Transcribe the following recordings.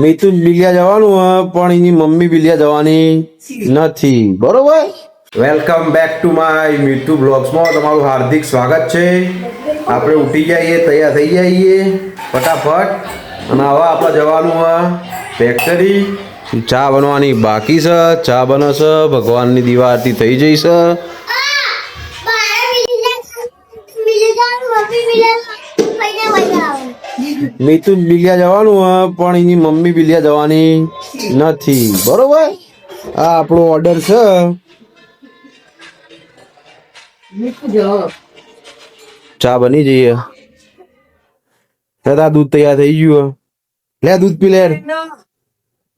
મિથુન બિલિયા જવાનું હોય પણ એની મમ્મી બિલિયા જવાની નથી. બરોબર. વેલકમ બેક ટુ માય મીઠુ બ્લોગ્સમાં તમારું હાર્દિક સ્વાગત છે. આપણે ઉઠી જઈએ, તૈયાર થઈ જઈએ ફટાફટ, અને હવે આપણે જવાનું હોય ફેક્ટરી. ચા બનવાની બાકી છે, ચા બને છે, ભગવાનની દિવાળતી થઈ જઈ છે. મિથુન બિલિયા જવાનું હોય પણ એની મમ્મી બિલિયા જવાની નથી. બરોબર. આ આપણો ઓર્ડર છે. ચા બની જઈએ. દાદા દૂધ તૈયાર થઈ ગયું. લે દૂધ પી લે.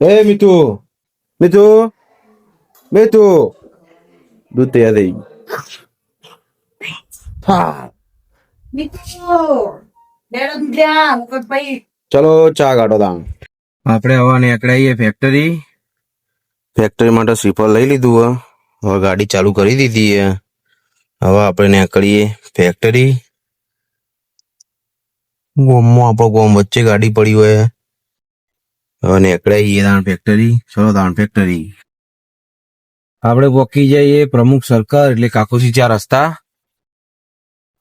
એ મીઠુ મીઠુ મીઠુ દૂધ તૈયાર થઈ ગયું. ચલો ચા કાઢો તાણ. આપણે હવે નીકળાઈએ ફેક્ટરી. ફેક્ટરી માટે શ્રીફળ લઈ લીધું. હવે ગાડી ચાલુ કરી દીધી. હવે આપણે નીકળીએ ફેક્ટરી. ગોમમાં આપણો ગોમ વચ્ચે ગાડી પડી હોય. હવે નીકળાઈએ તાણ ફેક્ટરી. ચલો તાણ ફેક્ટરી. આપણે પહોંચી જઈએ પ્રમુખ સર્કલ એટલે કાકોસી 4 રસ્તા.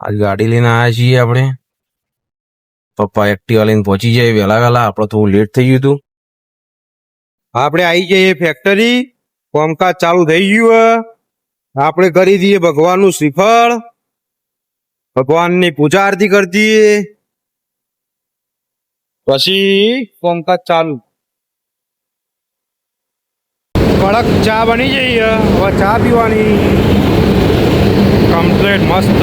આજ ગાડી લઈને આવ્યા છીએ આપણે. પપ્પા એક્ટિવા લઈને પહોંચી જાય વહેલા વહેલા. આપણે થોડું લેટ થઈ ગયું હતું. આપણે આવી જઈએ ફેક્ટરી. કામકાજ ચાલુ થઈ ગયું. આપણે કરી દઈએ ભગવાનનું શ્રીફળ. ભગવાનની પૂજા આરતી કરી દઈએ, પછી કામકાજ ચાલુ. કડક ચા બની જઈએ. હવે ચા પીવાની કમ્પ્લીટ મસ્ત.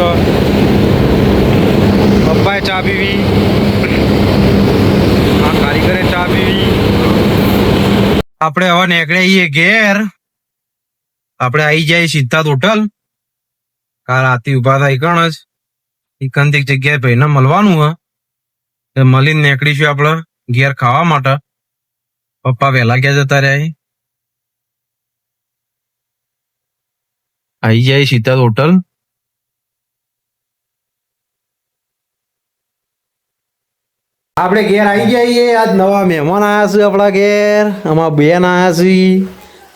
પપ્પાએ ચા પીવી, આ કારીગરે ચા પીવી. આપણે હવે નીકળીએ ઘેર. આપણે આવી જાય સિદ્ધાર્થ હોટલ. કાલ રાતે ઉભા થાય કણ જ એકાંતિક જગ્યાએ ભાઈને મળવાનું હોય. મળીને નીકળીશું આપણે ઘેર ખાવા માટે. પપ્પા વહેલા ક્યાં જતા રહ્યા? આવી જાય સિદ્ધાર્થ હોટલ. આપણે ઘેર આવી જઈએ. આજ નવા મહેમાન આવ્યા છે આપણા ઘેર. આમાં બેન આવ્યા છે,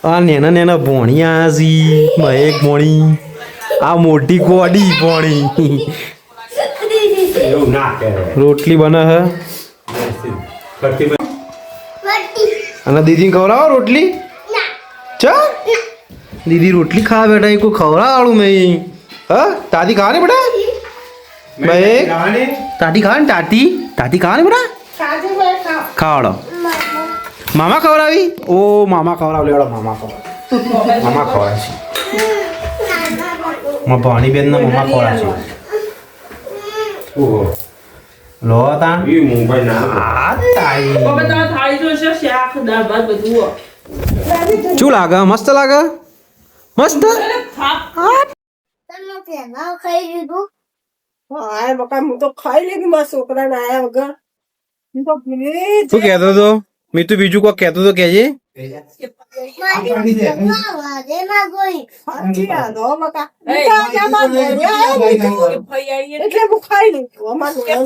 આ નેના નેના ભોણી આવ્યા છે, મહેક ભોણી, આ મોટી કોડી ભોણી. રોટલી બને હે અને દીદી ખવડાવો રોટલી. ચા દીદી રોટલી ખાવા બેઠા. કોઈ ખવડાવાળું મેં. હા તાતી ખાવાની બેટા. મહેક તાતી ખાવાની. તાતી ખાવાની બેટા. ખાવાડો. મામા ખવડાવી. ઓ મામા ખવડાવ. લેવડો મામા ખવડાવ. મામા ખવડાવે છે. મારા ભાણી બેન ના મામા ખવડાવે છે. ઓહો લો તા ઈ મુંબઈ ના તાઈ બબતા થાઈ જો છે શાક દાળ ભાત બધું. શું લાગે? મસ્ત લાગે. મસ્ત. તમે પેલા ખાઈ લીધું? હા બકા હું તો ખાઈ લીધી. મારા છોકરા ના આયા વગર શું કહેતો તો? મીઠુ બીજું કોઈ કહેતો તો કેજે.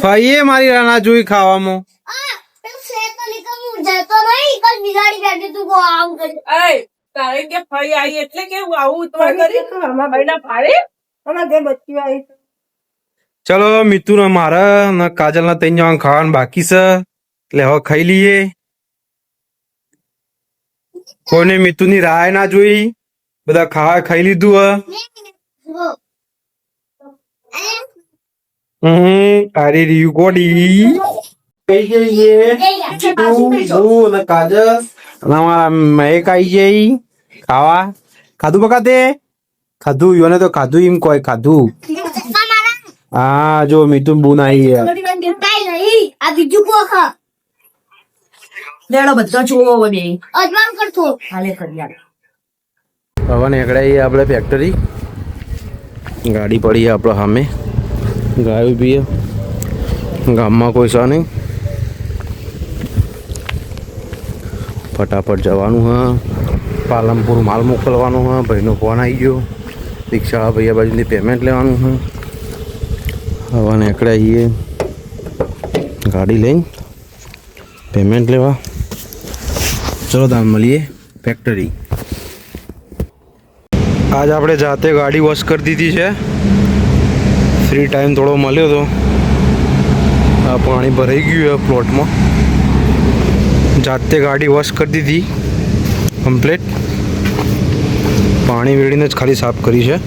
ફઈએ મારી રાના જોઈ ખાવામાં. ચલો મીતુ ને મારા કાજલ ના 3 જણ ખાવાનું બાકી છે એટલે હવે ખાઈ લઈએ. કોઈને મીતુ ની રાહ ના જોઈ. બધા ખાઈ લીધું. તારી રીયુ ગોડી કઈ જઈએ. કાજલ અમારા મહેક આવી જઈ ખાવા. ખાધું બકા તે? ખાધું યોને તો ખાધું એમ કોઈ ખાધું. હા જો મીતુ બૂન આવી ગયા. હવે નીકળાઈએ આપણે ફેક્ટરી. ગાડી પડી આપણે સામે. ગાયું પીએ. ગામમાં કોઈ છે નહીં. ફટાફટ જવાનું હા. પાલનપુર માલ મોકલવાનું હા. ભાઈનો ફોન આવી ગયો. રિક્ષાવાળા ભાઈ બાજુથી પેમેન્ટ લેવાનું હા. હવે નીકળાઈએ ગાડી લઈને. પેમેન્ટ લેવા. ચલો તાન મળીએ ફેક્ટરી. આજ આપણે જાતે ગાડી વોશ કરી દીધી છે. ફ્રી ટાઈમ થોડો મળ્યો હતો. આ પાણી ભરાઈ ગયું છે પ્લોટમાં. જાતે ગાડી વોશ કરી દીધી કમ્પ્લીટ. પાણી વેળીને જ ખાલી સાફ કરી છે.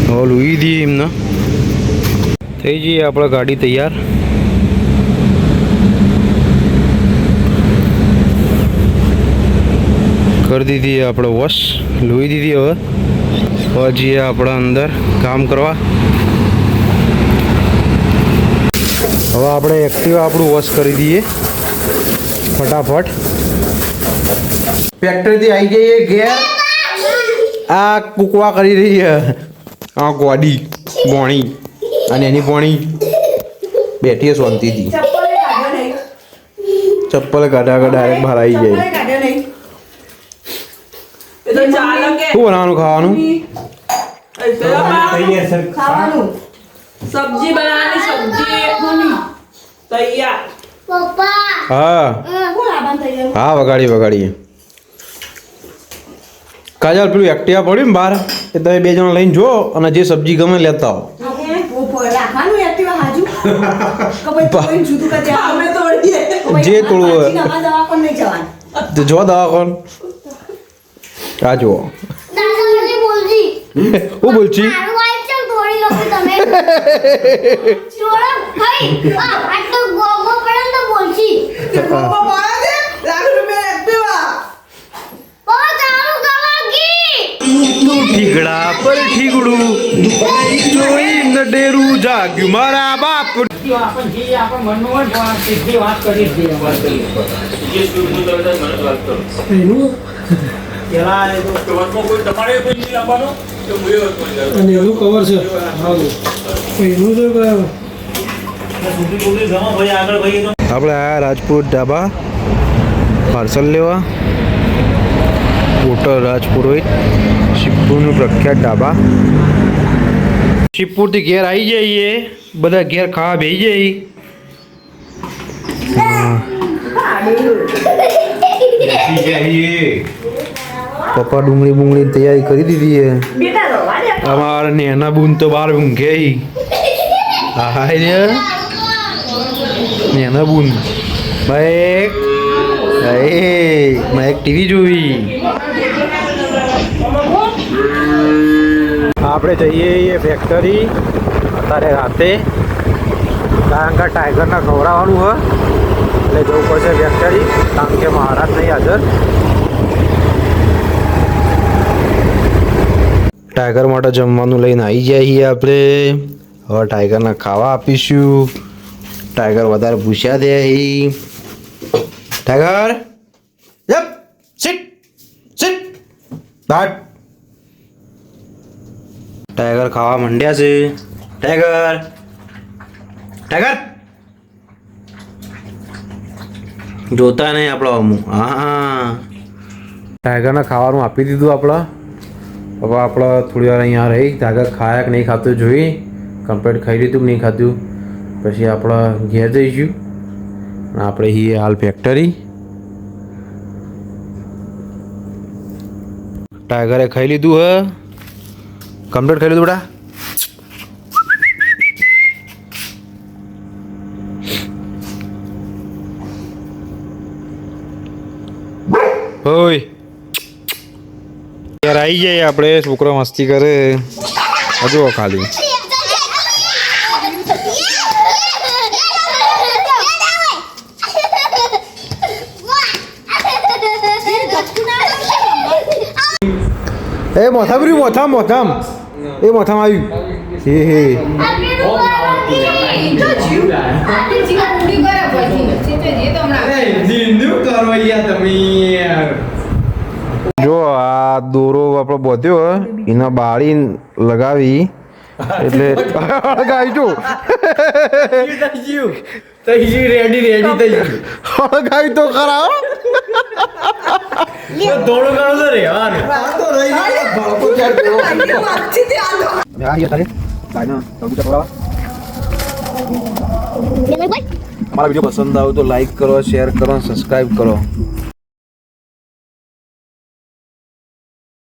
હવે લૂઈ દઈએ એમને. થઈ જઈએ આપણે ગાડી તૈયાર. કરી દીધી આપણે વોશ, લૂઈ દીધી. હવે જઈએ આપણે અંદર કામ કરવા. હવે આપણે એક્ટિવા આપણું વોશ કરી દઈએ ફટાફટ. ફેક્ટરીથી આવી જઈએ ઘેર. આ કૂકવા કરી રહી છે આ ગોડી બોણી અને એની બોણી બેઠી શાંતિથી. ચપ્પલ કાઢા ડાયરેક્ટ બહાર આવી જાય. શું બનાવવાનું ખાવાનું? सब्जी बनानी सब्जी तैयार પપ્પા હા હું લાવવાનું તૈયાર હા વગાડીએ. કાજલ પેલું એક્ટિવા પડ્યું ને બહાર એ તમે બે જણા લઈને જો અને જે સબ્જી ગમે લેતા આવો. રાખવાનું એક્ટિવા હાજુ કપઈ કોઈ જુદું કે અમે તોડીએ જે તોડવું હોય. દવા કોણ નહીં જવાનું તો જો દવાખાન આ જુઓ. દાદા મને બોલજી હું બોલછી મારું વાઈફ ચલ દોડી લો કે તમે છોડો ભાઈ આ આટલો ગોગો પડે તો બોલજી પાપા મારા દે ₹1 એક્ટિવા પપ્પા ચાલુ કરાગી ઠીકડા પર ઠીકડું જોઈ ન ડેરું જાગ્યું મારા બાપ. અને એનું કવર છે એનું તો આપણે આયા રાજપૂત ઢાબા પાર્સલ લેવા. હોટલ રાજપુરોહિત શિવપુરનું પ્રખ્યાત ઢાબા. શિવપુરથી ઘેર આવી જઈએ બધા ઘેર ખાવા બેસી જઈએ. પપ્પા ડુંગળી બુંગળી તૈયારી કરી દીધી છે. અમારા નેના બૂન તો બહાર ઊંઘે. હા રે નેના બૂન મેં એક ટીવી જોઈ. આપણે જઈએ ફેક્ટરી અત્યારે રાતે કારણ કે ટાઈગરને ખવડાવવાનું હોય એટલે જવું પડશે ફેક્ટરી કારણ કે મહારાજ નહીં હાજર. ટાઈગર માટે જમવાનું લઈને આવી જઈએ આપણે. હવે ટાઈગરને ખાવા આપીશું. ટાઈગર વધારે ભૂસ્યા દે. ટાઈગર યપ સિટ સિટ દાટ. ટાઈગર ખાવા માંડ્યા છે. ટાઈગર ટાઈગર જોતા નહીં આપણો અમુક. હા ટાઈગરને ખાવાનું આપી દીધું આપણે. હવે આપણે થોડી વાર અહીંયા રહી ટાઈગર ખાયા કે નહીં ખાતું જોઈ. કમ્પ્લીટ ખાઈ લીધું કે નહીં ખાધું પછી આપણે ઘેર જઈશું. આપણે છીએ હાલ ફેક્ટરી. ટાઈગરે ખાઈ લીધું હે કમ્પ્લીટ ખાઈ લીધું બેટા. ઓય યાર આવી જાય આપણે. છોકરો મસ્તી કરે હજુ ખાલી. એ મોથા ભર્યું મોથામ એ મોથામાં આવ્યું. હે હે જો આ દોરો આપણો બોધ્યો એના બાળી લગાવી એટલે ગાઈ જો રેડી ગાઈ તો ખરા. દોડો કરો તો રે મારા વિડીયો પસંદ આવે તો લાઈક કરો, શેર કરો, સબસ્ક્રાઈબ કરો.